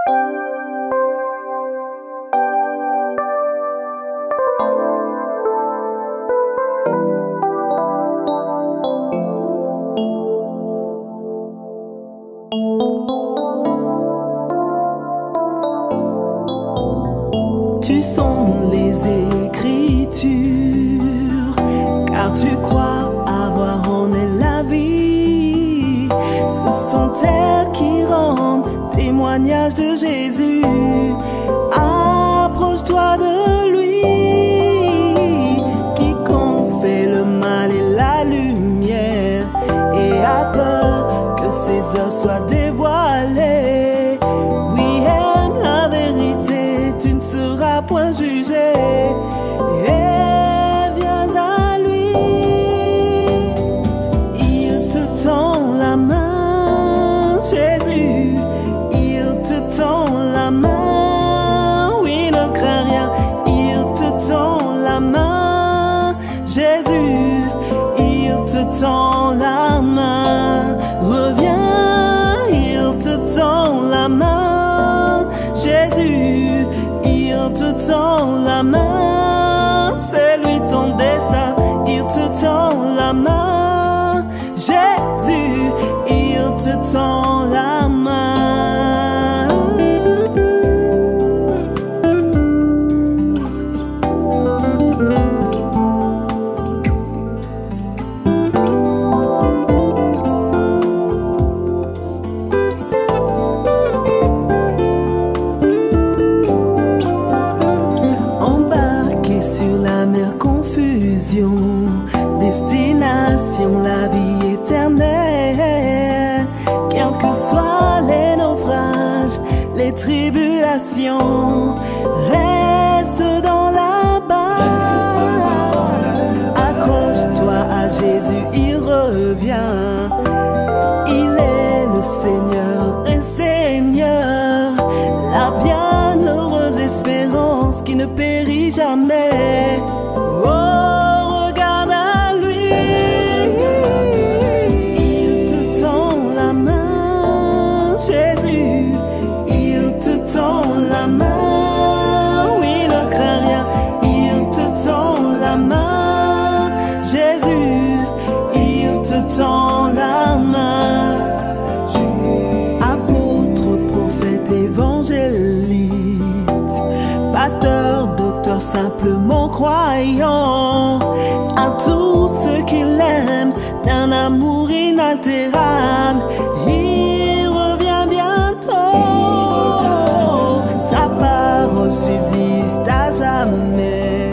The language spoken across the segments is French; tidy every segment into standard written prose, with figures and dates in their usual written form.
Tu sondes les Écritures, car tu crois avoir en elle la vie. Ce sont elles qui rendent témoignage de Jésus. Approche-toi de lui. Quiconque fait le mal et la lumière et a peur que ses œuvres soient dévoilées. Oui, aime la vérité, tu ne seras point jugé. Et viens à lui. Il te tend la main, Jésus. Il te tend la main. Oui, ne crains rien. Il te tend la main, Jésus. Il te tend la main. Reviens, il te tend la main, Jésus. Il te tend la main, c'est lui ton destin. Il te tend la main, Jésus. Il te tend la main. Embarqué sur la mer confusion, destination la vie éternelle. Quels que soient les naufrages, les tribulations, reste dans la barque. Accroche-toi à Jésus, il revient. Il est le Seigneur et Seigneur, la bienheureuse espérance qui ne périt jamais. Oh, regarde à lui. Il te tend la main, Jésus. Il te tend la main. Oui, ne crains rien. Il te tend la main, Jésus. Il te tend la main. Apôtre, prophète, évangéliste, pasteur, docteur, simplement croyant, à tous ceux qui l'aiment d'un amour inaltérable. Il revient bientôt. Sa parole subsiste à jamais.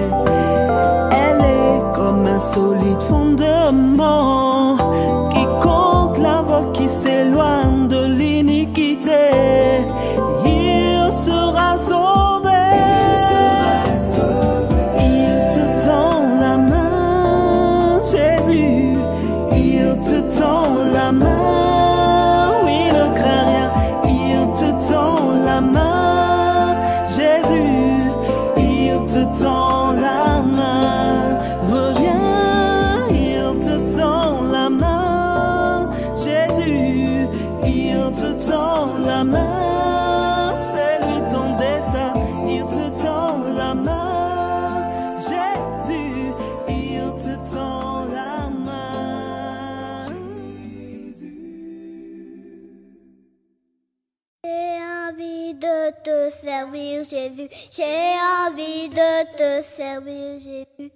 Elle est comme un solide fondement. Quiconque l'invoque, qui s'éloigne de l'iniquité, il sera sauvé. Il te tend la main, Jésus. Il te tend la main. Oui, ne crains rien. Il te tend la main, Jésus. Il te tend la main. Reviens, il te tend la main, Jésus. Il te tend la main, c'est lui ton destin. Il te tend la main, Jésus. Il te tend la main. J'ai envie de te servir, Jésus. J'ai envie de te servir, Jésus.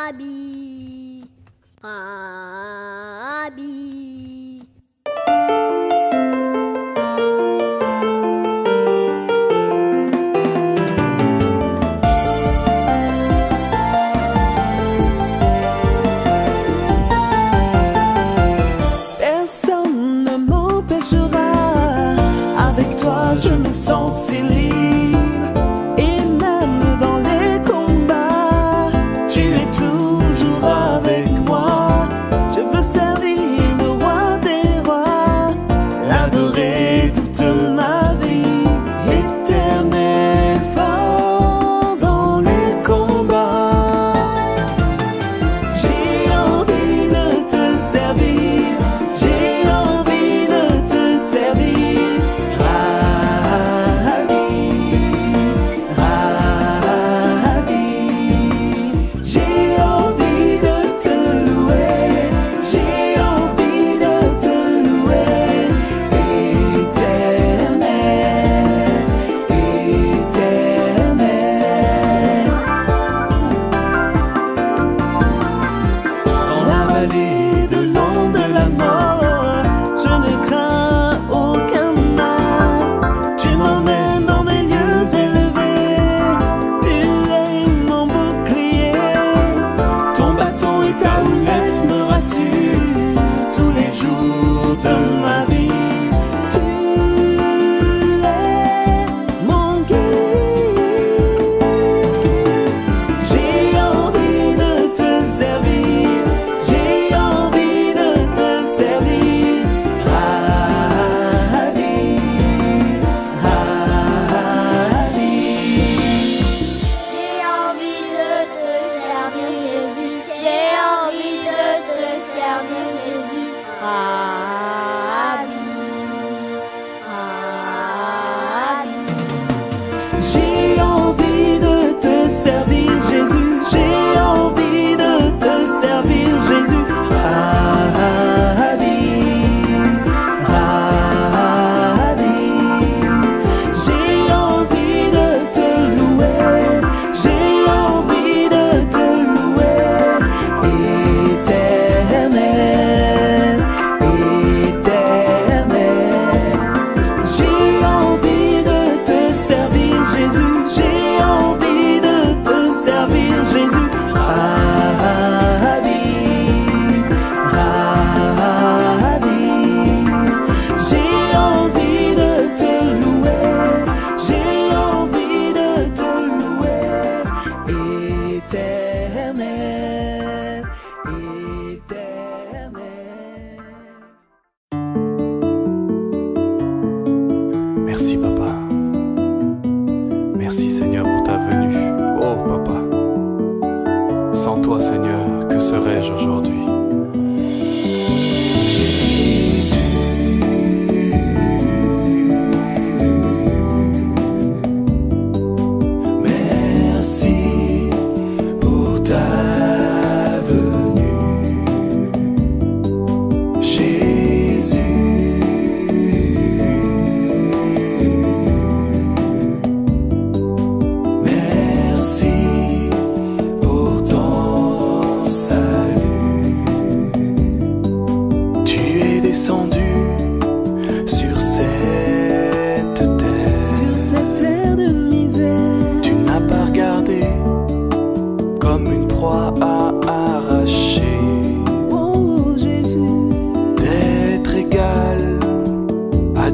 Rabbi, Rabbi. Personne ne m'empêchera. Avec toi, je me sens si libre. Et même dans les combats, tu es toujours avec moi. Je veux servir le roi des rois, l'adorer toute ma vie. Éternel, fort dans les combats. J'ai envie de te servir. J'ai envie de te servir.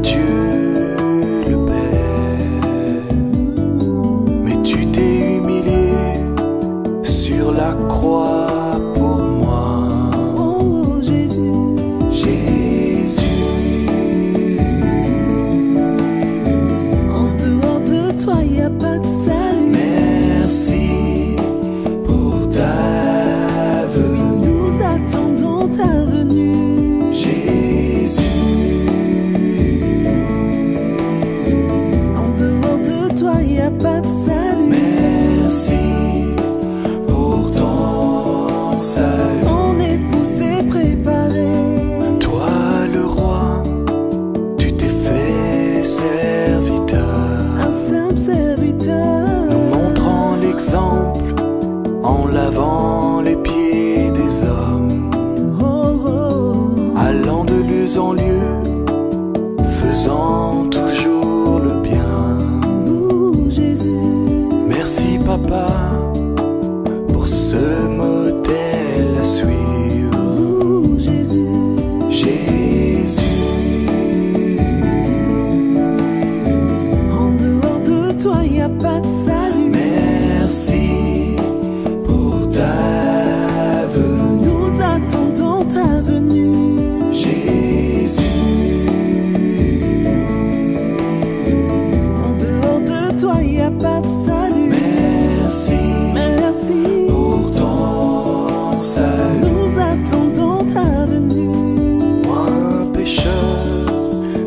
Dieu le Père. Mais tu t'es humilié sur la croix pour moi. Oh Jésus, Jésus, en dehors de toi y a pas de salut. merci pour ta venue. Nous attendons ta venue. Jésus, En dehors de toi y a pas de salut. merci pour ton salut. Ton époux s'est préparé. Toi le roi, tu t'es fait serviteur, Un simple serviteur. nous montrant l'exemple en lavant les pieds des hommes, Oh, oh, allant de lieu en lieu, faisant toujours le bien. oh, Jésus. Merci papa pour ce modèle à suivre. Oh, Jésus. Jésus, En dehors de toi y a pas de salut. merci pour ta venue. Nous attendons ta venue. Jésus, En dehors de toi y a pas de salut. merci Merci. pour ton salut. Nous attendons ta venue. Moi un pécheur,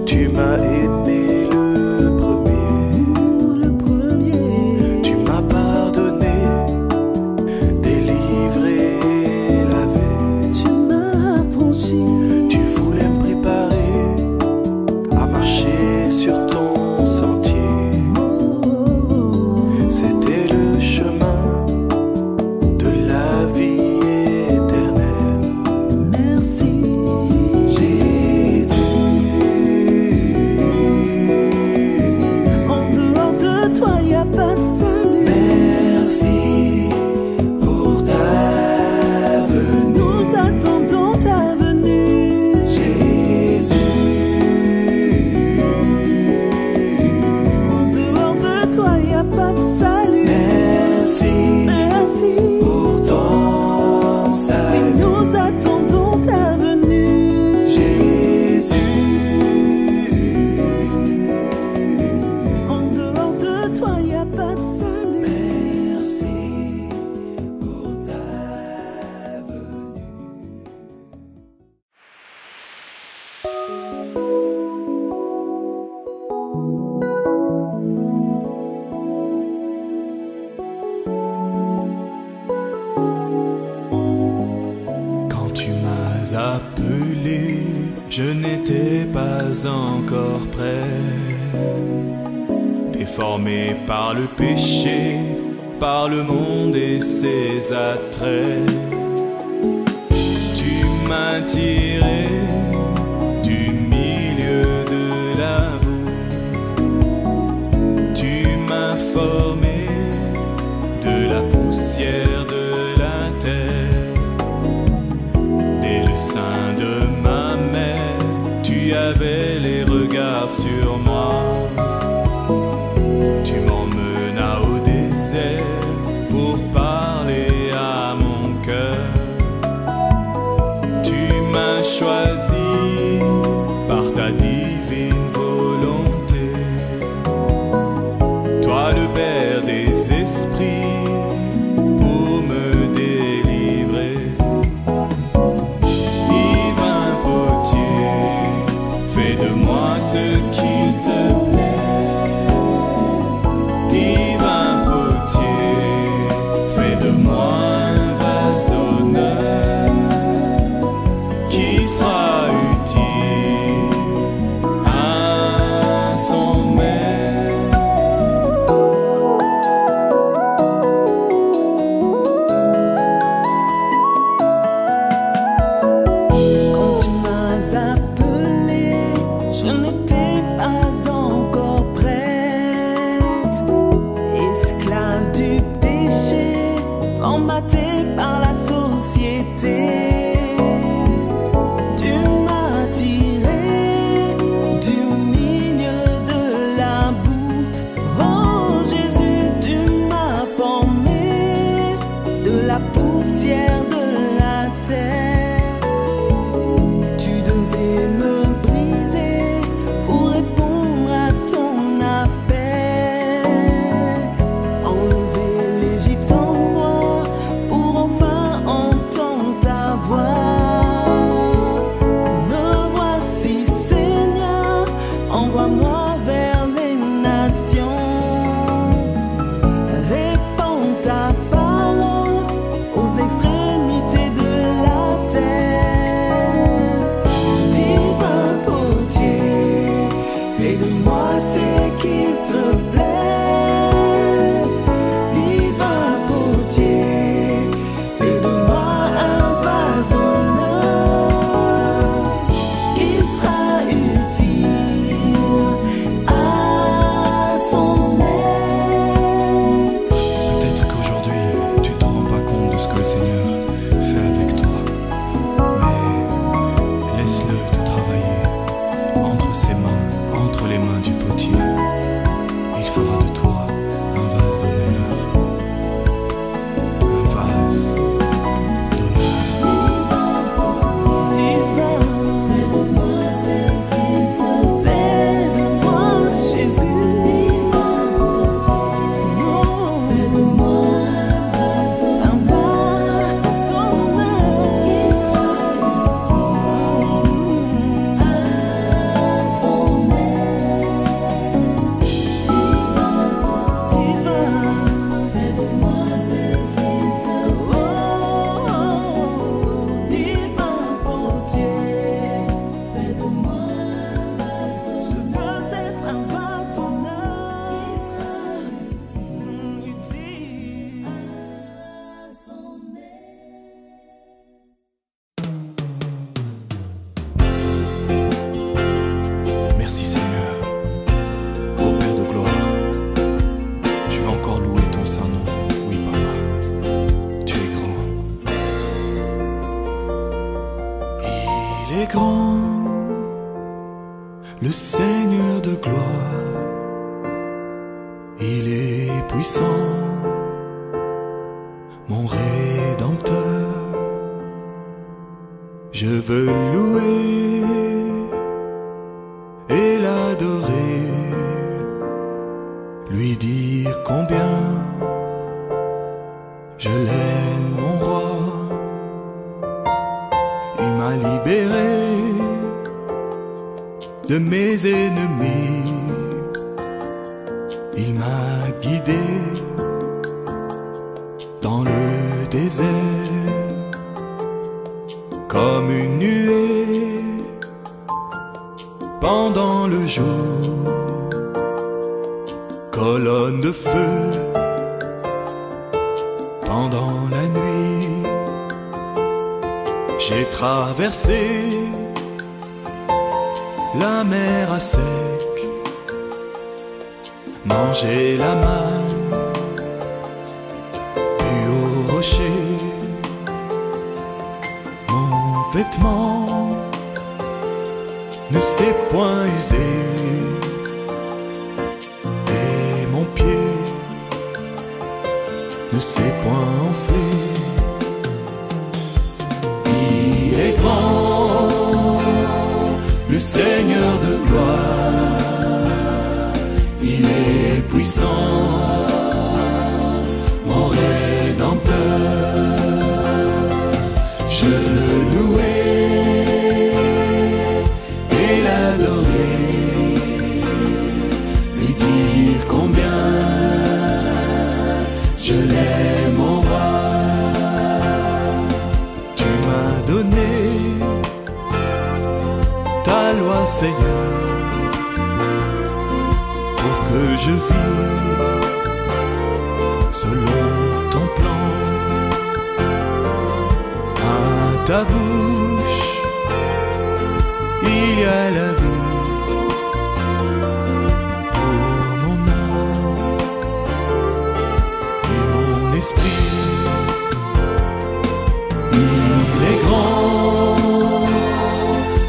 tu m'as aimé le premier. Pour le premier. Tu m'as pardonné, délivré, lavé. Tu m'as affranchi. Tu voulais me préparer à marcher sur ton sentier. Oh, oh, oh. C'était le chemin de la vie éternelle. Merci. Jésus, En dehors de toi y a pas de salut. merci pour ta venue. Nous attendons ta venue. Jésus, En dehors de toi y a pas de salut. merci Merci. pour ton salut. Nous attendons ta venue. Jésus, En dehors de toi y a pas de salut. merci pour ta venue. Quand tu m'as appelé, je n'étais pas encore prêt. Déformé par le péché, par le monde et ses attraits, tu m'as tiré du milieu de la boue. Tu m'as formé de la poussière de la terre. Dès le sein de ma mère, tu avais les regards sur moi. Tu m'emmenas au désert pour parler à mon cœur. Tu m'as choisi par ta divine volonté. Toi le Père des esprits, pour me délivrer. Divin potier, fais de moi ce qu'il te toi vers les nations. Répands ta parole aux extrémités de la terre. Divin potier, fais de moi ce qu'il te plaît. Divin potier, fais de moi un vase d'honneur. Il sera utile à son maître. Peut-être qu'aujourd'hui, tu te rends pas compte de ce que le Seigneur fait avec toi. Mais laisse-le te travailler entre ses mains, entre les mains du potier. Il fera de toi un vase d'honneur. Un vase d'honneur. Divin, fais de moi ce qu'il te fait. De moi, Jésus. Divin potier, fais de moi un vase d'honneur. Il sera utile à son maître. Divin potier, fais de moi ce qu'il te plaît. Divin potier, fais de moi un vase d'honneur. Je veux être un vase d'honneur. Il sera utile à son Merci Seigneur, ô Père de gloire. Je vais encore louer ton saint nom. Oui Papa, tu es grand. Il est grand, le Seigneur de gloire. Il est puissant, mon Rédempteur. Je veux louer et l'adorer, lui dire combien je l'aime, mon roi. Il m'a libéré de mes ennemis, il m'a guidé dans le désert comme une nuée pendant le jour, colonne de feu pendant la nuit. J'ai traversé la mer à sec, mangé la manne, bu au rocher. Mon vêtement ne s'est point usé, et mon pied ne s'est point enflé. Il est grand, le Seigneur de gloire. Il est puissant, mon Rédempteur. Je veux le louer et l'adorer, lui dire combien je l'aime, mon roi. Tu m'as donné ta loi, Seigneur, pour que je vive selon ton plan. À ta bouche, il y a la vie pour mon âme et mon esprit. Il est grand,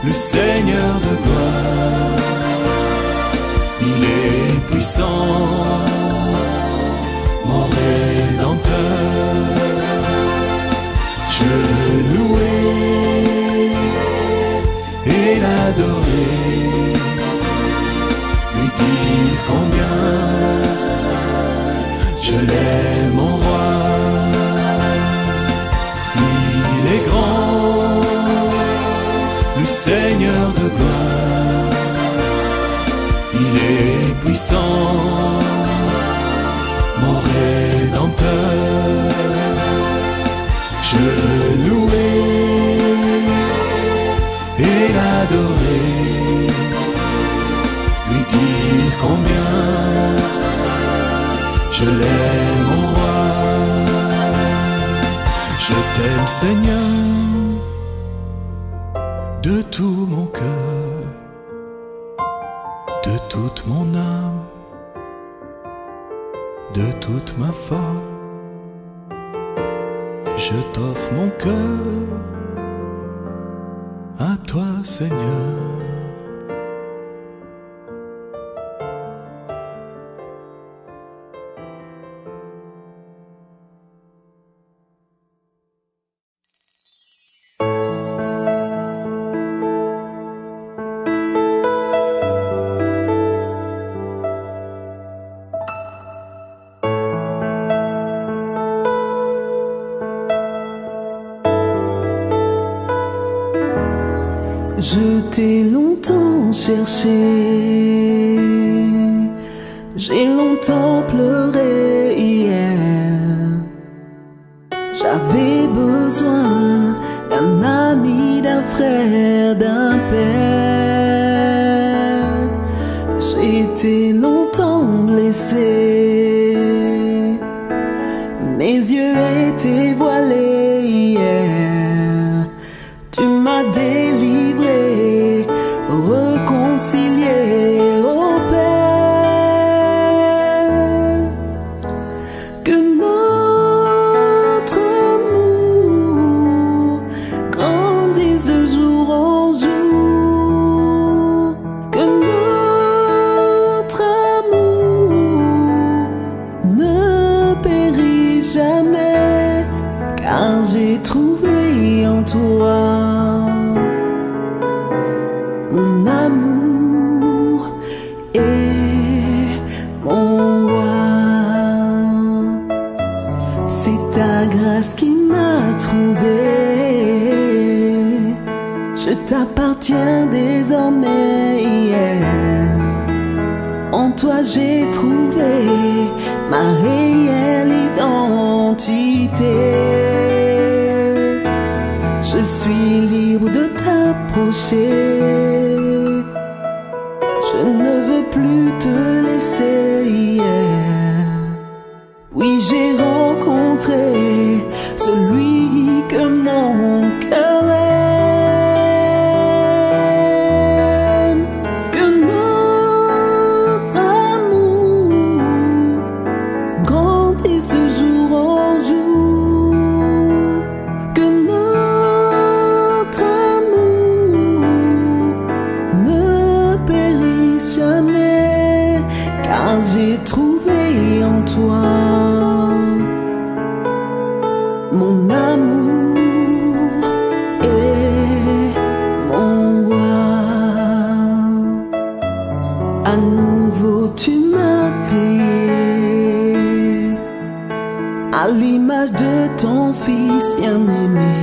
le Seigneur de gloire. Il est puissant, mon Rédempteur. Je veux louer et l'adorer, lui dire combien je l'aime, mon roi. Il est grand, le Seigneur de gloire. Il Il est puissant, mon Rédempteur. Je le louerai et l'adorer, lui dire combien je l'aime, mon roi. Je t'aime, Seigneur, de tout mon cœur, de toute mon âme, de toute ma force. Je t'offre mon cœur à toi, Seigneur. Je t'ai longtemps cherché, j'ai longtemps pleuré hier. J'avais besoin d'un ami, d'un frère, d'un père. J'ai été longtemps blessé, mes yeux étaient voilés hier. Tu m'as délivré, réconcilié au Père. Que notre amour grandisse de jour en jour. Que notre amour ne périsse jamais, car j'ai trouvé en toi mon amour et mon roi. C'est ta grâce qui m'a trouvé, je t'appartiens désormais. En toi j'ai trouvé ma réelle identité. Je suis libre de t'approcher, je ne veux plus te laisser. Oui, j'ai rencontré celui que mon cœur aime. Que notre amour grandisse de jour en jour. Que notre amour ne périsse jamais, car j'ai trouvé en toi mon amour et mon roi. À nouveau tu m'as créé à l'image de ton Fils bien-aimé.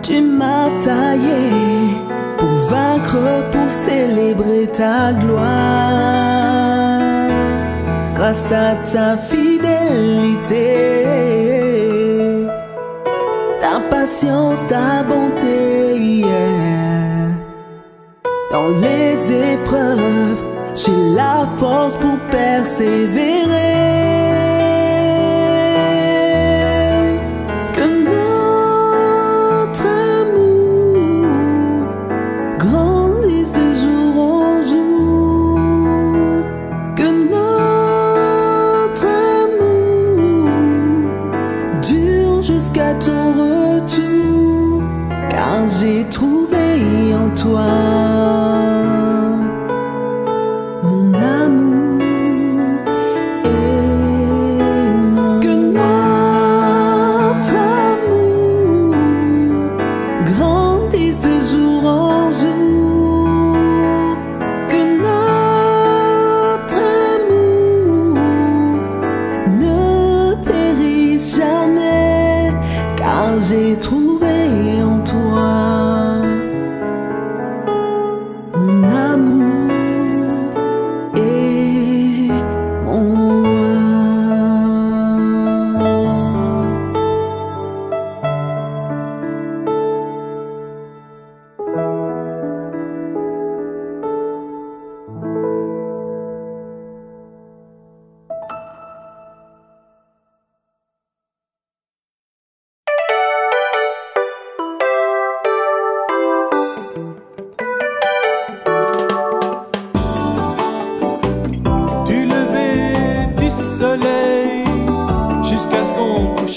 Tu m'as taillé pour vaincre, pour célébrer ta gloire. Grâce à ta fidélité, ta patience, ta bonté, dans les épreuves, j'ai la force pour persévérer. Que notre amour grandisse de jour en jour. Que notre amour dure jusqu'à ton retour, car j'ai trouvé en toi mon amour et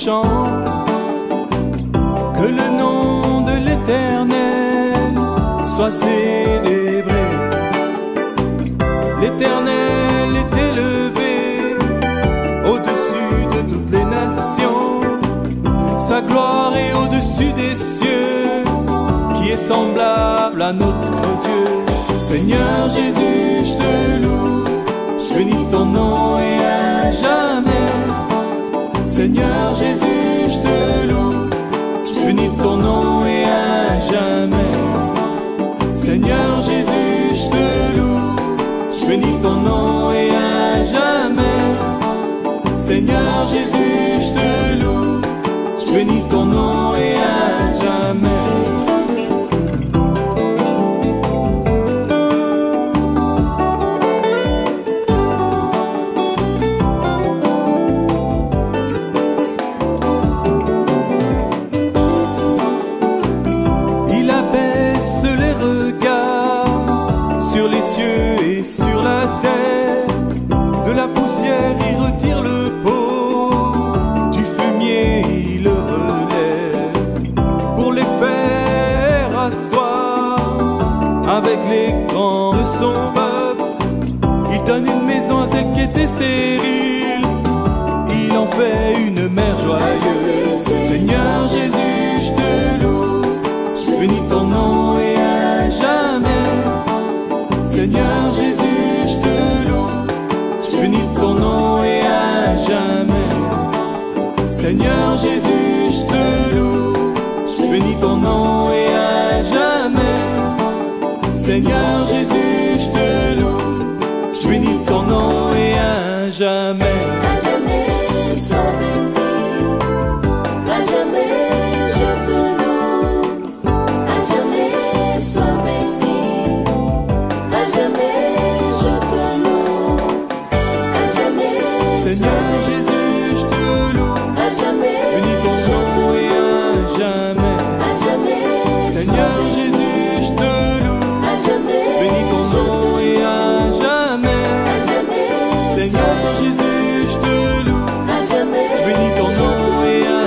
chant, que le nom de l'Éternel soit célébré. L'Éternel est élevé au-dessus de toutes les nations. Sa gloire est au-dessus des cieux, qui est semblable à notre Dieu. Seigneur Jésus, je te loue, je bénis ton nom et à jamais. Seigneur Jésus, je te loue, je bénis ton nom et à jamais. Seigneur Jésus, je te loue, je bénis ton nom et à jamais. Seigneur Jésus, je te loue, je bénis ton nom et à jamais. Il retire le pot, du fumier il le relève, pour les faire asseoir avec les grands de son peuple. Il donne une maison à celle qui était stérile, il en fait une mère joyeuse. Seigneur Jésus, je te loue, je bénis ton nom et à jamais. Seigneur Jésus, je te loue, je bénis ton nom et à jamais. Seigneur Jésus, je te loue, je bénis ton nom et à jamais. Seigneur Jésus, je te loue, je bénis ton nom et à jamais. À jamais, sois béni. À jamais, je te loue. À jamais, sois béni. À jamais, je te loue. Seigneur Jésus, je te loue, à jamais, bénis ton nom et à jamais. À jamais, Seigneur Jésus, je te loue, à jamais, bénis ton nom et à jamais. à jamais, Seigneur Jésus, je te loue, à jamais, je bénis ton nom et à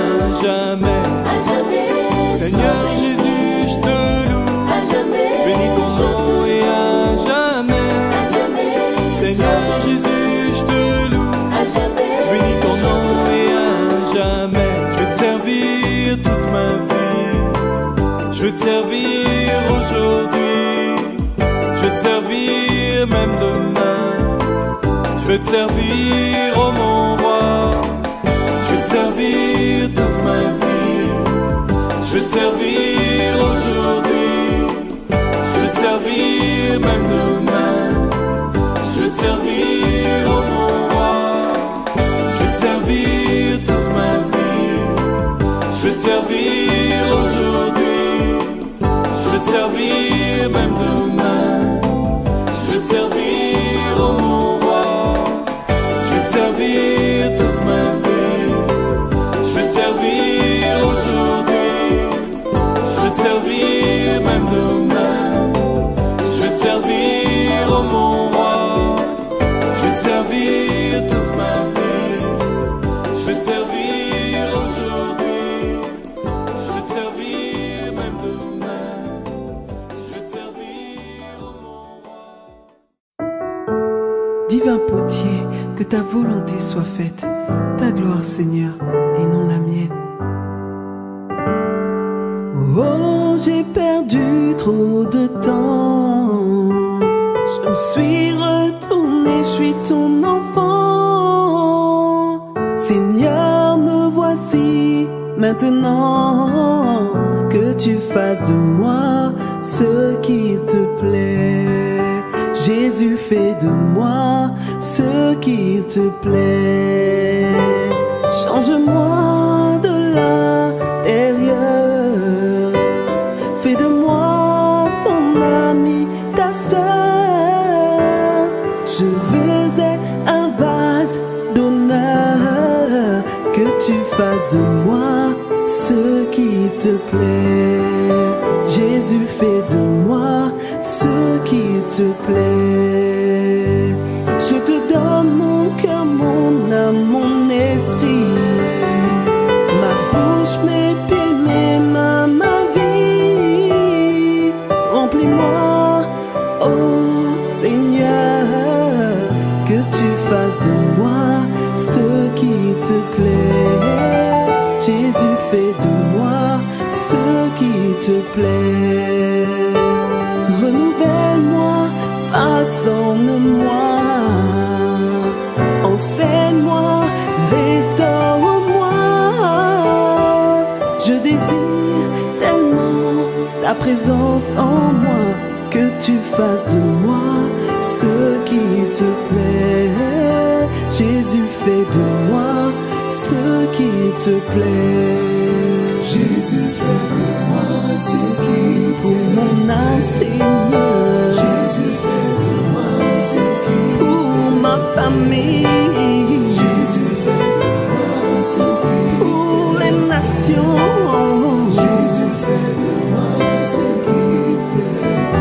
jamais. à jamais, Seigneur Jésus, je te loue, à jamais, je bénis ton nom et à jamais. à jamais, Seigneur Jésus, je te loue, à jamais, je bénis ton nom et à jamais. Je vais te servir toute ma vie, je vais te servir aujourd'hui, je vais te servir même demain, je vais te servir, oh mon roi. Je vais te servir toute ma vie, je vais te servir aujourd'hui, je vais te servir même demain, je vais te servir, oh mon roi. Je vais te servir toute ma vie, je vais te servir aujourd'hui, je vais te servir même demain, je vais te servir, oh mon roi. Je vais te servir toute ma vie, je vais te servir aujourd'hui, je vais te servir même demain, je vais te servir, oh mon roi. Je vais te servir toute ma vie, je vais te servir aujourd'hui, je vais te servir même demain, je vais te servir, oh mon roi. Divin potier, que ta volonté soit faite, ta gloire Seigneur, et non la mienne. Oh, j'ai perdu trop de temps, je me suis retournée, je suis ton enfant. Seigneur, me voici maintenant, que tu fasses de moi ce qu'il te plaît. Jésus, fais de moi ce qu'il te plaît. Change-moi de l'intérieur, fais de moi ton ami, ta sœur. Je veux être un vase d'honneur, que tu fasses de moi ce qui te plaît. Jésus, fais de moi ce qui te plaît. Je te donne mon cœur, mon âme, mon esprit, que tu fasses de moi ce qui te plaît. Jésus, fais de moi ce qui te plaît. Renouvelle-moi, façonne-moi, enseigne-moi, restaure-moi. Je désire tellement ta présence en moi, que tu fasses de moi ce qui te plaît. Jésus, fais de moi ce qui te plaît. Jésus, fais de moi ce qui pour mon âme, Seigneur. Jésus, fais de moi ce qui pour ma famille. Jésus, fais de moi ce qui pour les nations. Jésus, fais de moi ce qui te plaît.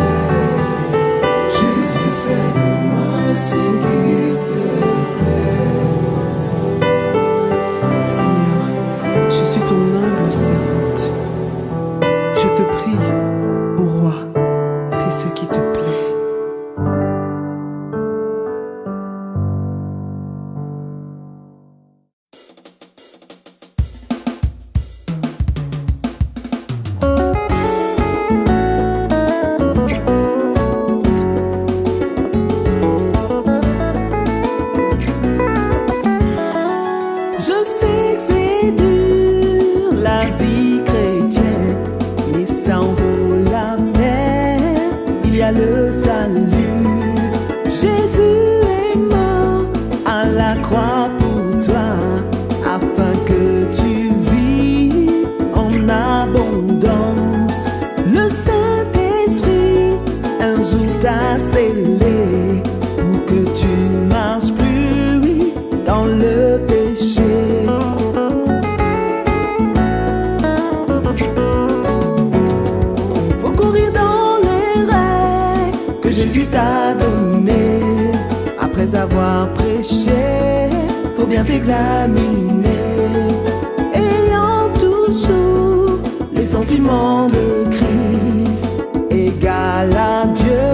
Jésus, fais de moi ce qui te plaît. Seigneur, je suis ton humble servante. Je te prie, ô roi, fais ce qui te plaît. Je sais que c'est dur, la vie chrétienne, mais ça en vaut la peine. Il y a le salut. Jésus est mort à la croix pour toi, afin que tu vis en abondance. Le Saint-Esprit un jour t'a scellé pour que tu ne marches plus dans le péché. Faut courir dans les règles que Jésus t'a données. Après avoir prêché, faut bien t'examiner. Ayant toujours les sentiments de Christ, égal à Dieu,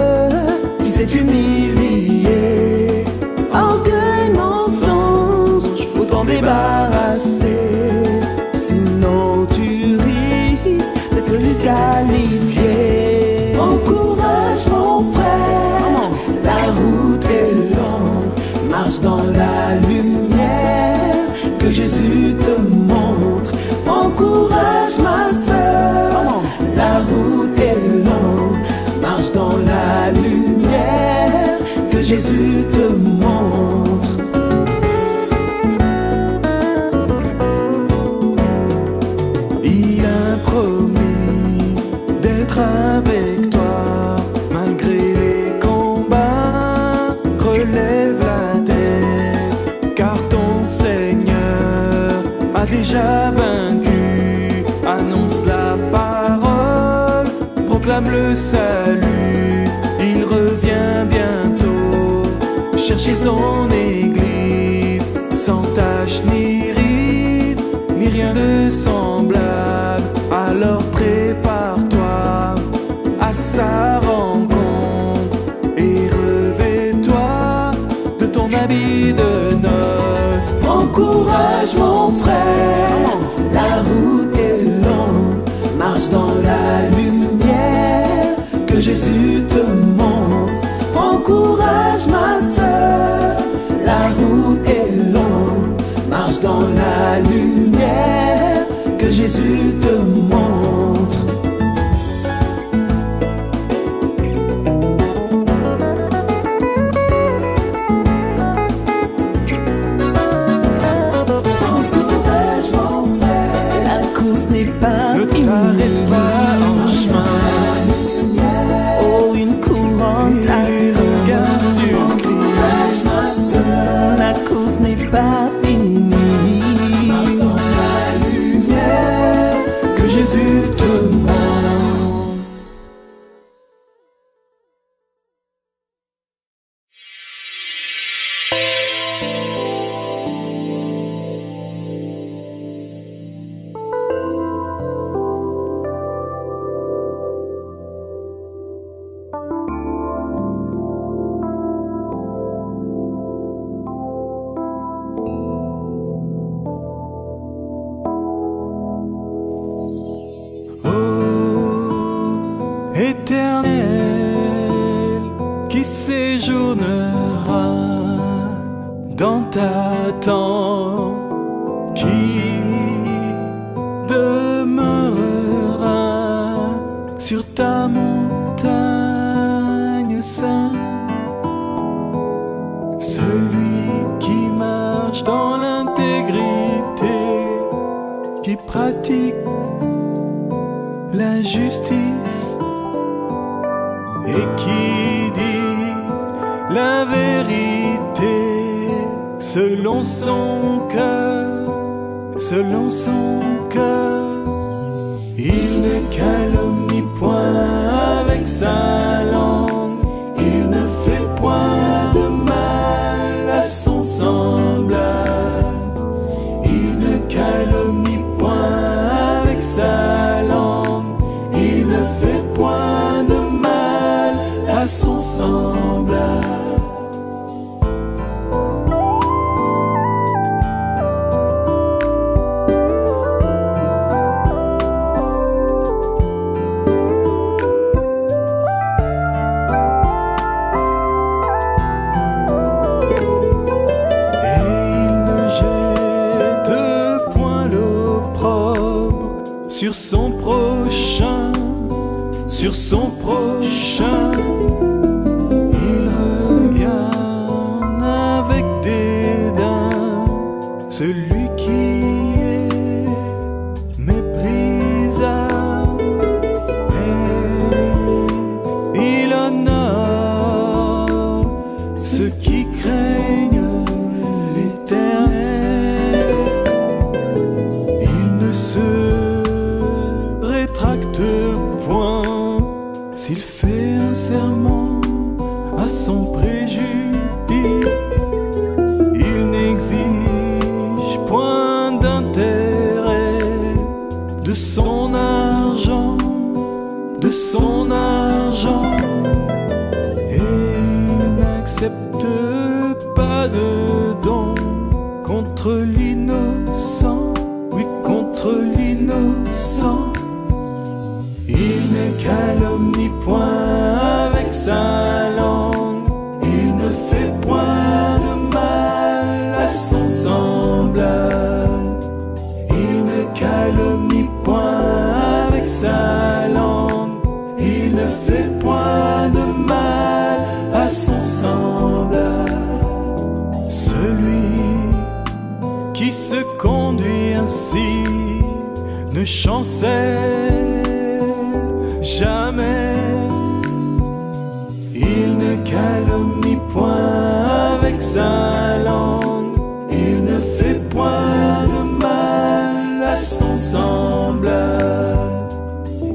il s'est humilié. Orgueil, mensonge, faut t'en débarrasser, sinon tu risques d'être disqualifié. Encourage mon frère, la route est longue, marche dans la lumière que Jésus te montre. Encourage ma sœur, la route est longue, marche dans la lumière que Jésus te montre. Il a promis d'être avec toi malgré les combats. Relève la tête, car ton Seigneur a déjà vaincu. Annonce la parole, proclame le salut. Il revient bientôt chercher son église, sans tache ni ride, ni rien de semblable. Alors prépare-toi à sa rencontre et revêt-toi de ton habit de noces. Encourage mon frère, la route est longue, marche dans la lumière que Jésus te montre. Encourage ma sœur, la route est longue, marche dans la lumière que Jésus te montre. Ne t'arrête pas dans ta tente, qui demeurera sur ta montagne sainte. Celui qui marche dans l'intégrité, qui pratique la justice et qui dit la vérité selon son cœur, selon son cœur. Il ne calomnie point avec sa langue, il ne fait point de mal à son semblable. Il ne calomnie point avec sa langue, il ne fait point de mal à son semblable. Sur son prochain, sur son prochain, il regarde avec dédain celui qui est méprisable, et il honore ceux qui craignent l'Éternel. Il ne se rétracte point s'il fait un serment à son préjudice. Il n'exige point d'intérêt de son argent, de son argent, et il n'accepte pas de don contre l'innocent, oui, contre l'innocent. Il ne calomnie point avec sa langue, il ne fait point de mal à son semblable. Il ne calomnie point avec sa langue, il ne fait point de mal à son semblable. Celui qui se conduit ainsi ne chancelle jamais. Il ne calomnie point avec sa langue, il ne fait point de mal à son semblable.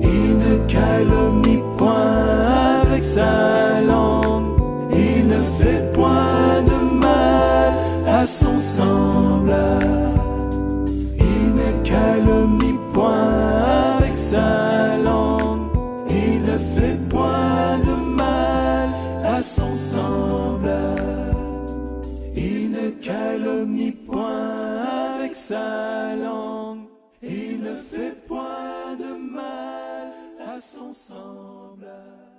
Il ne calomnie point avec sa langue, il ne fait point de mal à son semblable. Il ne calomnie point avec sa langue, il ne fait point de mal à son semblable. Il ne calomnie point avec sa langue, il ne fait point de mal à son semblable.